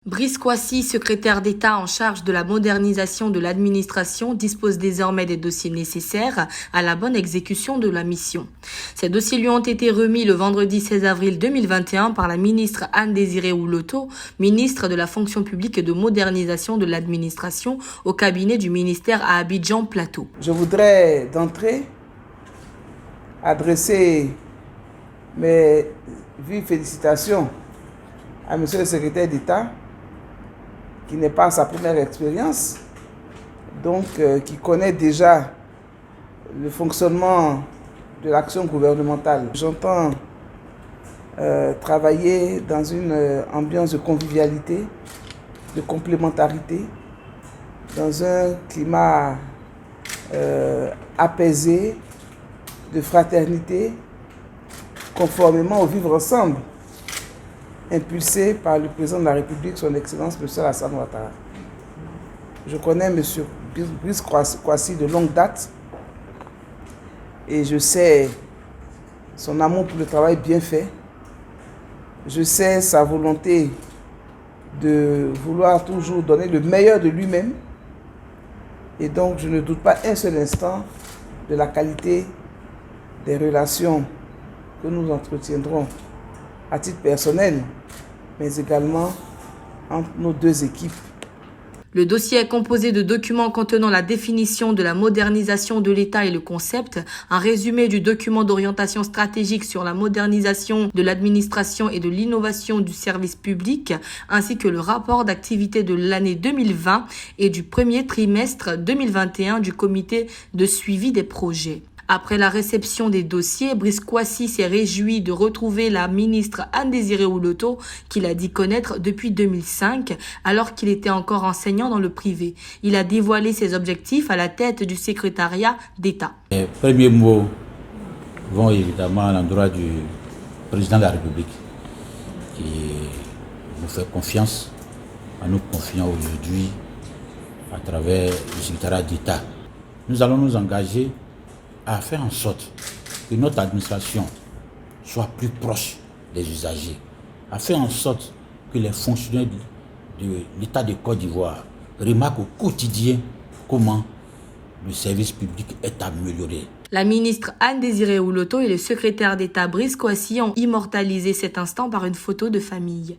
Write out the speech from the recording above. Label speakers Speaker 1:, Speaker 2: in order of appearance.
Speaker 1: Brice Kouassi, secrétaire d'État en charge de la modernisation de l'administration, dispose désormais des dossiers nécessaires à la bonne exécution de la mission. Ces dossiers lui ont été remis le vendredi 16 avril 2021 par la ministre Anne-Désirée Ouloto, ministre de la fonction publique et de modernisation de l'administration au cabinet du ministère à Abidjan Plateau.
Speaker 2: Je voudrais d'entrée adresser mes vives félicitations à monsieur le secrétaire d'État, qui n'est pas sa première expérience, donc qui connaît déjà le fonctionnement de l'action gouvernementale. J'entends travailler dans une ambiance de convivialité, de complémentarité, dans un climat apaisé, de fraternité, conformément au vivre ensemble, impulsé par le président de la République, son Excellence, M. Alassane Ouattara. Je connais M. Brice Kouassi de longue date et je sais son amour pour le travail bien fait. Je sais sa volonté de vouloir toujours donner le meilleur de lui-même. Et donc, je ne doute pas un seul instant de la qualité des relations que nous entretiendrons à titre personnel, mais également entre nos deux équipes.
Speaker 1: Le dossier est composé de documents contenant la définition de la modernisation de l'État et le concept, un résumé du document d'orientation stratégique sur la modernisation de l'administration et de l'innovation du service public, ainsi que le rapport d'activité de l'année 2020 et du premier trimestre 2021 du comité de suivi des projets. Après la réception des dossiers, Brice Kouassi s'est réjoui de retrouver la ministre Anne-Désirée Ouloto, qu'il a dit connaître depuis 2005, alors qu'il était encore enseignant dans le privé. Il a dévoilé ses objectifs à la tête du secrétariat d'État.
Speaker 3: Les premiers mots vont évidemment à l'endroit du président de la République, qui nous fait confiance, en nous confiant aujourd'hui à travers le secrétariat d'État. Nous allons nous engager à faire en sorte que notre administration soit plus proche des usagers, à faire en sorte que les fonctionnaires de l'État de Côte d'Ivoire remarquent au quotidien comment le service public est amélioré.
Speaker 1: La ministre Anne-Désirée Ouloto et le secrétaire d'État Brice Kouassi ont immortalisé cet instant par une photo de famille.